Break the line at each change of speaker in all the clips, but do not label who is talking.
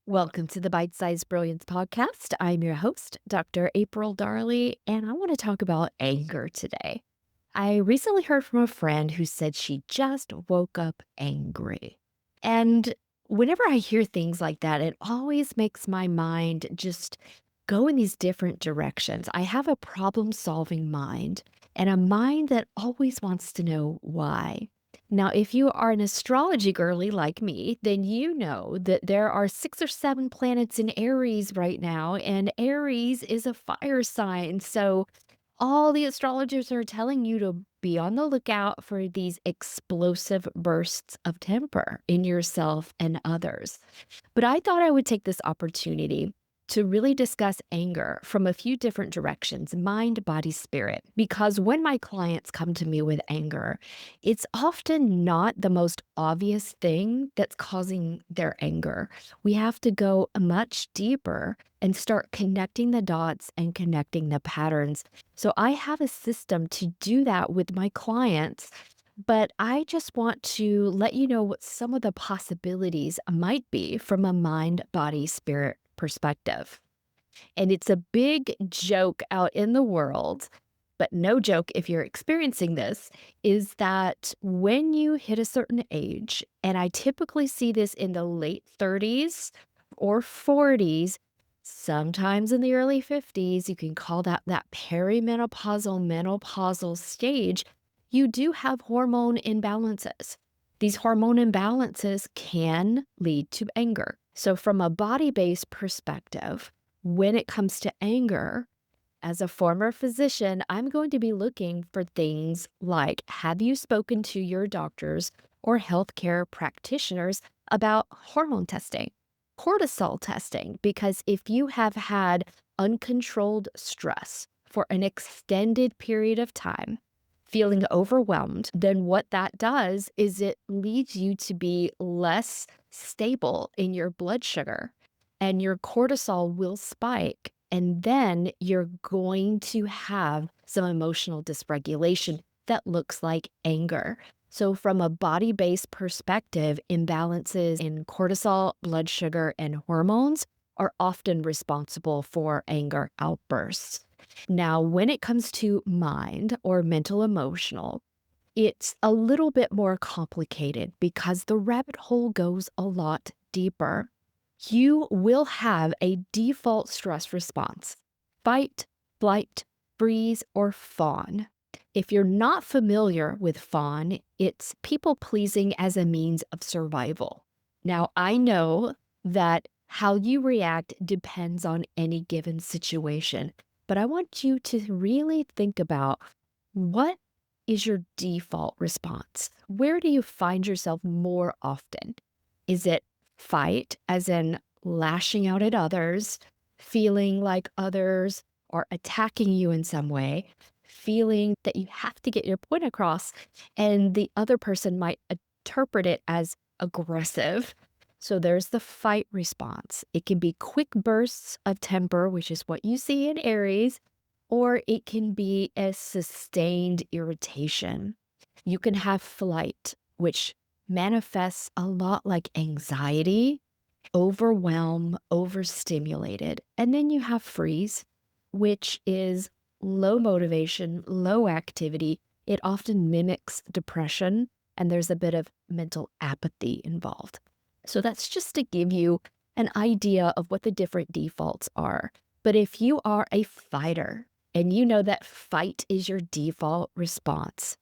Welcome to the Bite Size Brilliance podcast. I'm your host, Dr. April Darley, and I want to talk about anger today. I recently heard from a friend who said she just woke up angry. And whenever I hear things like that, it always makes my mind just go in these different directions. I have a problem solving mind and a mind that always wants to know why. Now, if you are an astrology girly like me, then you know that there are 6 or 7 planets in Aries right now, and Aries is a fire sign. So, all the astrologers are telling you to be on the lookout for these explosive bursts of temper in yourself and others. But I thought I would take this opportunity to really discuss anger from a few different directions, mind, body, spirit. Because when my clients come to me with anger, it's often not the most obvious thing that's causing their anger. We have to go much deeper and start connecting the dots and connecting the patterns. So I have a system to do that with my clients. But I just want to let you know what some of the possibilities might be from a mind, body, spirit perspective. And it's a big joke out in the world, but no joke if you're experiencing this, is that when you hit a certain age, and I typically see this in the late 30s or 40s, sometimes in the early 50s, you can call that perimenopausal, menopausal stage, you do have hormone imbalances. These hormone imbalances can lead to anger. So, from a body based perspective, when it comes to anger, as a former physician, I'm going to be looking for things like, have you spoken to your doctors or healthcare practitioners about hormone testing, cortisol testing? Because if you have had uncontrolled stress for an extended period of time, feeling overwhelmed, then what that does is it leads you to be less stable in your blood sugar and your cortisol will spike. And then you're going to have some emotional dysregulation that looks like anger. So, from a body based perspective, imbalances in cortisol, blood sugar, and hormones are often responsible for anger outbursts. Now, when it comes to mind or mental emotional, it's a little bit more complicated because the rabbit hole goes a lot deeper. You will have a default stress response: fight, flight, freeze, or fawn. If you're not familiar with fawn, it's people pleasing as a means of survival. Now, I know that how you react depends on any given situation, but I want you to really think about what is your default response? Where do you find yourself more often? Is it fight, as in lashing out at others, feeling like others are attacking you in some way, feeling that you have to get your point across, and the other person might interpret it as aggressive? So there's the fight response. It can be quick bursts of temper, which is what you see in Aries, or it can be a sustained irritation. You can have flight, which manifests a lot like anxiety, overwhelm, overstimulated. And then you have freeze, which is low motivation, low activity. It often mimics depression, and there's a bit of mental apathy involved. So that's just to give you an idea of what the different defaults are. But if you are a fighter and you know that fight is your default response,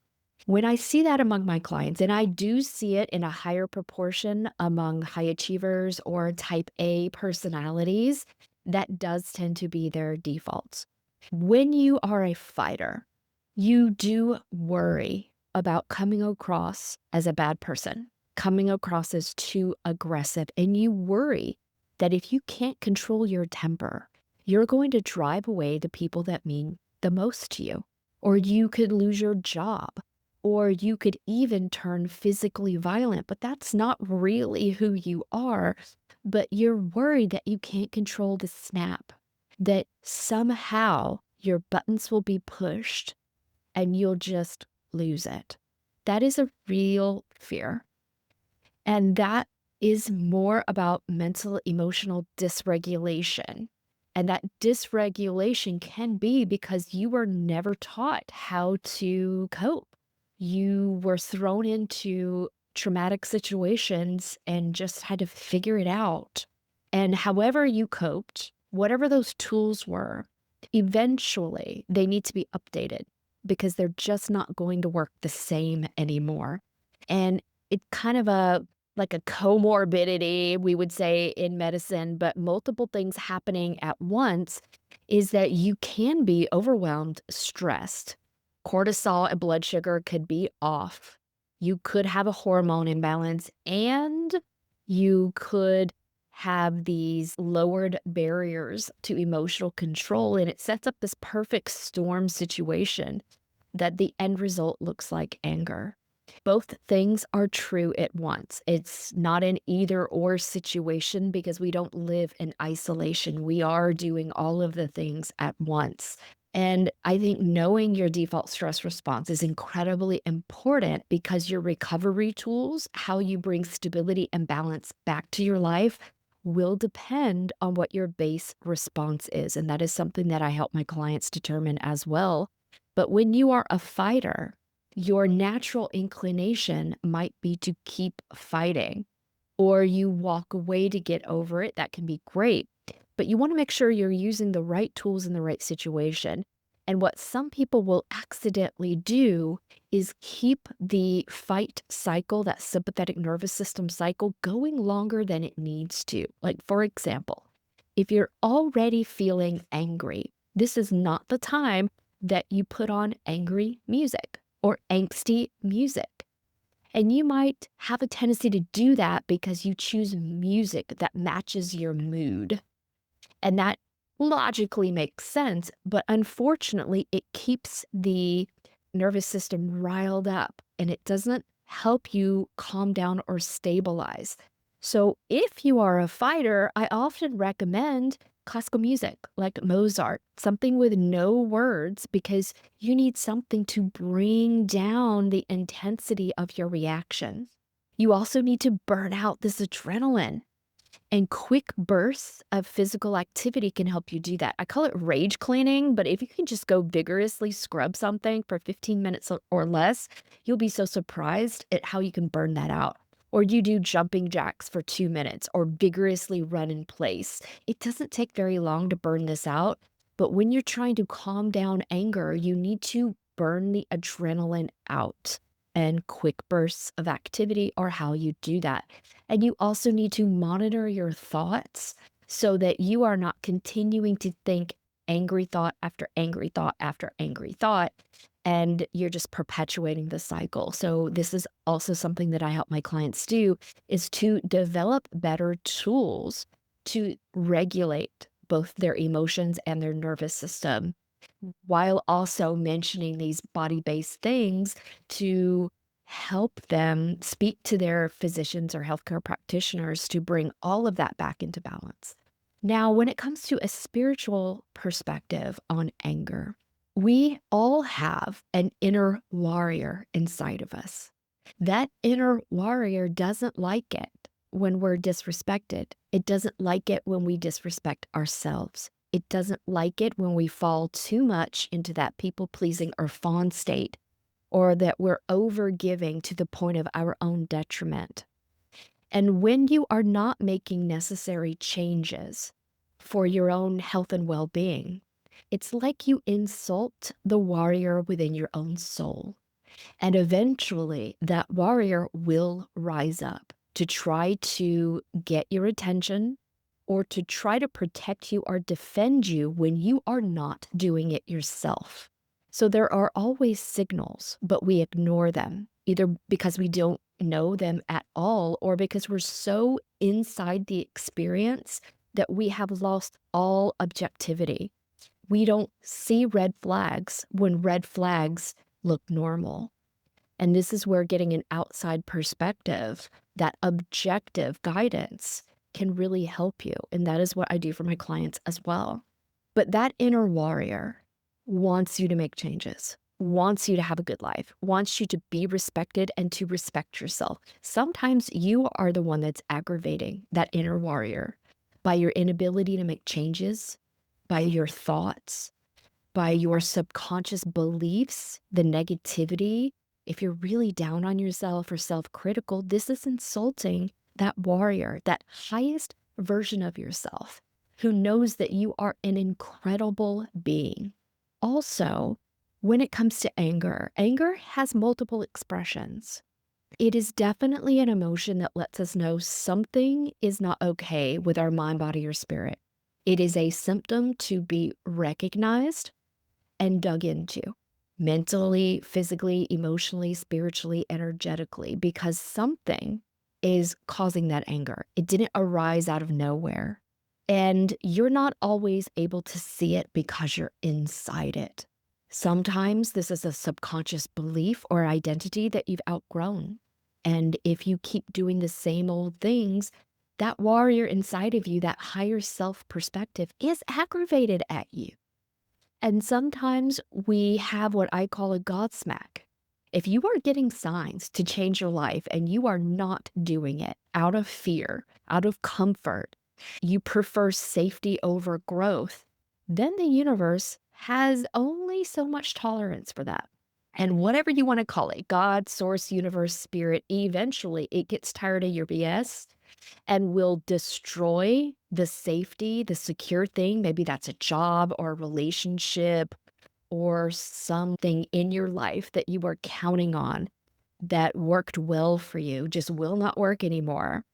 when I see that among my clients, and I do see it in a higher proportion among high achievers or type A personalities, that does tend to be their defaults. When you are a fighter, you do worry about coming across as a bad person, coming across as too aggressive, and you worry that if you can't control your temper, you're going to drive away the people that mean the most to you, or you could lose your job, or you could even turn physically violent, but that's not really who you are. But you're worried that you can't control the snap, that somehow your buttons will be pushed and you'll just lose it. That is a real fear. And that is more about mental emotional dysregulation. And that dysregulation can be because you were never taught how to cope. You were thrown into traumatic situations and just had to figure it out. And however you coped, whatever those tools were, eventually they need to be updated because they're just not going to work the same anymore. And it's kind of like a comorbidity, we would say in medicine, but multiple things happening at once is that you can be overwhelmed, stressed. Cortisol and blood sugar could be off. You could have a hormone imbalance and you could have these lowered barriers to emotional control. And it sets up this perfect storm situation that the end result looks like anger. Both things are true at once. It's not an either or situation because we don't live in isolation. We are doing all of the things at once. And I think knowing your default stress response is incredibly important because your recovery tools, how you bring stability and balance back to your life, will depend on what your base response is. And that is something that I help my clients determine as well. But when you are a fighter, your natural inclination might be to keep fighting, or you walk away to get over it. That can be great, but you want to make sure you're using the right tools in the right situation. And what some people will accidentally do is keep the fight cycle, that sympathetic nervous system cycle, going longer than it needs to. Like, for example, if you're already feeling angry, this is not the time that you put on angry music or angsty music. And you might have a tendency to do that because you choose music that matches your mood. And that logically makes sense, but unfortunately, it keeps the nervous system riled up and it doesn't help you calm down or stabilize. So, if you are a fighter, I often recommend classical music like Mozart, something with no words, because you need something to bring down the intensity of your reaction. You also need to burn out this adrenaline. And quick bursts of physical activity can help you do that. I call it rage cleaning, but if you can just go vigorously scrub something for 15 minutes or less, you'll be so surprised at how you can burn that out. Or you do jumping jacks for 2 minutes or vigorously run in place. It doesn't take very long to burn this out, but when you're trying to calm down anger, you need to burn the adrenaline out. And quick bursts of activity are how you do that. And you also need to monitor your thoughts so that you are not continuing to think angry thought after angry thought after angry thought, and you're just perpetuating the cycle. So this is also something that I help my clients do, is to develop better tools to regulate both their emotions and their nervous system, while also mentioning these body-based things to help them speak to their physicians or healthcare practitioners to bring all of that back into balance. Now, when it comes to a spiritual perspective on anger, we all have an inner warrior inside of us. That inner warrior doesn't like it when we're disrespected. It doesn't like it when we disrespect ourselves. It doesn't like it when we fall too much into that people-pleasing or fawn state, or that we're overgiving to the point of our own detriment. And when you are not making necessary changes for your own health and well-being, it's like you insult the warrior within your own soul. And eventually, that warrior will rise up to try to get your attention or to try to protect you or defend you when you are not doing it yourself. So there are always signals, but we ignore them, either because we don't know them at all or because we're so inside the experience that we have lost all objectivity. We don't see red flags when red flags look normal. And this is where getting an outside perspective, that objective guidance, can really help you. And that is what I do for my clients as well. But that inner warrior wants you to make changes, wants you to have a good life, wants you to be respected and to respect yourself. Sometimes you are the one that's aggravating that inner warrior by your inability to make changes, by your thoughts, by your subconscious beliefs, the negativity. If you're really down on yourself or self-critical, this is insulting that warrior, that highest version of yourself who knows that you are an incredible being. Also, when it comes to anger, anger has multiple expressions. It is definitely an emotion that lets us know something is not okay with our mind, body, or spirit. It is a symptom to be recognized and dug into mentally, physically, emotionally, spiritually, energetically, because something is causing that anger. It didn't arise out of nowhere. And you're not always able to see it because you're inside it. Sometimes this is a subconscious belief or identity that you've outgrown. And if you keep doing the same old things, that warrior inside of you, that higher self perspective, is aggravated at you. And sometimes we have what I call a Godsmack. If you are getting signs to change your life and you are not doing it out of fear, out of comfort, you prefer safety over growth, then the universe has only so much tolerance for that. And whatever you want to call it, God, source, universe, spirit, eventually it gets tired of your BS and will destroy the safety, the secure thing. Maybe that's a job or a relationship or something in your life that you were counting on that worked well for you, just will not work anymore.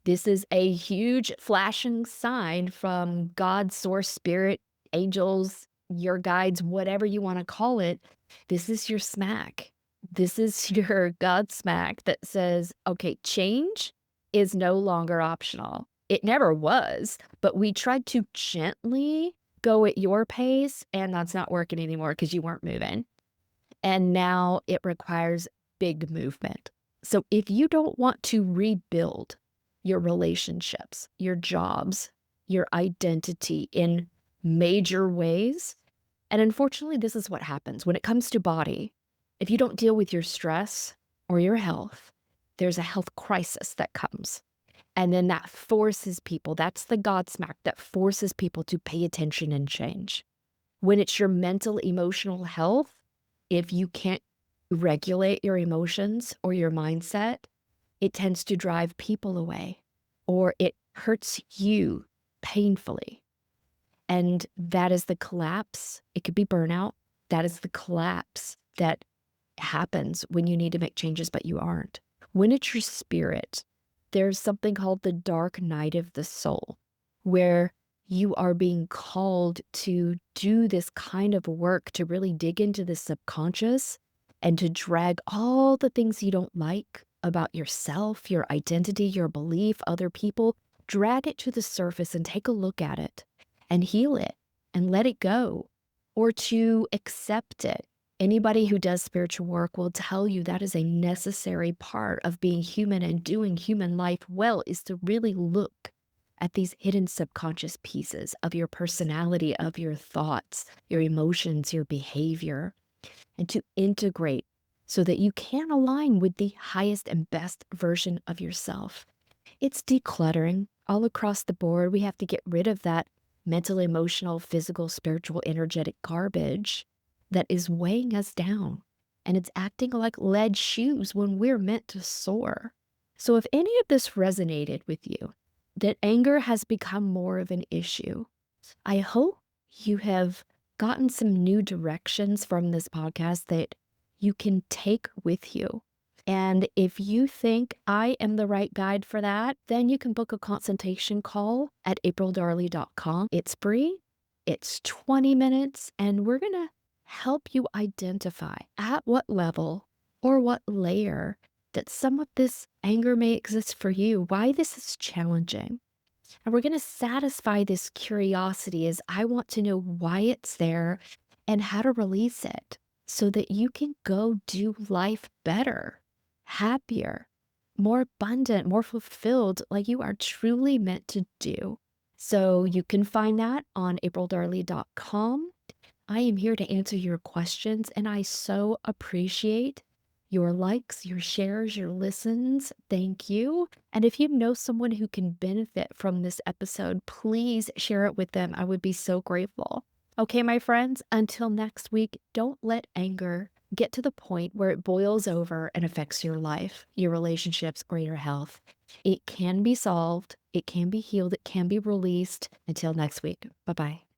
This is a huge flashing sign from God, source, spirit, angels, your guides, whatever you want to call it. This is your smack. This is your God smack that says, okay, change is no longer optional. It never was, but we tried to gently go at your pace, and that's not working anymore because you weren't moving. And now it requires big movement. So if you don't want to rebuild your relationships, your jobs, your identity in major ways, and unfortunately, this is what happens when it comes to body. If you don't deal with your stress or your health, there's a health crisis that comes. And then that forces people, that's the Godsmack that forces people to pay attention and change. When it's your mental, emotional health, if you can't regulate your emotions or your mindset, it tends to drive people away or it hurts you painfully. And that is the collapse. It could be burnout. That is the collapse that happens when you need to make changes, but you aren't. When it's your spirit, there's something called the dark night of the soul, where you are being called to do this kind of work to really dig into the subconscious and to drag all the things you don't like about yourself, your identity, your belief, other people, drag it to the surface and take a look at it and heal it and let it go, or to accept it. Anybody who does spiritual work will tell you that is a necessary part of being human and doing human life well, is to really look at these hidden subconscious pieces of your personality, of your thoughts, your emotions, your behavior, and to integrate so that you can align with the highest and best version of yourself. It's decluttering all across the board. We have to get rid of that mental, emotional, physical, spiritual, energetic garbage that is weighing us down. And it's acting like lead shoes when we're meant to soar. So if any of this resonated with you, that anger has become more of an issue, I hope you have gotten some new directions from this podcast that you can take with you. And if you think I am the right guide for that, then you can book a consultation call at aprildarley.com. It's free, it's 20 minutes, and we're going to help you identify at what level or what layer that some of this anger may exist for you, why this is challenging. And we're going to satisfy this curiosity as I want to know why it's there and how to release it so that you can go do life better, happier, more abundant, more fulfilled, like you are truly meant to do. So you can find that on aprildarley.com. I am here to answer your questions, and I so appreciate your likes, your shares, your listens. Thank you. And if you know someone who can benefit from this episode, please share it with them. I would be so grateful. Okay, my friends, until next week, don't let anger get to the point where it boils over and affects your life, your relationships, or your health. It can be solved, it can be healed, it can be released. Until next week, bye bye.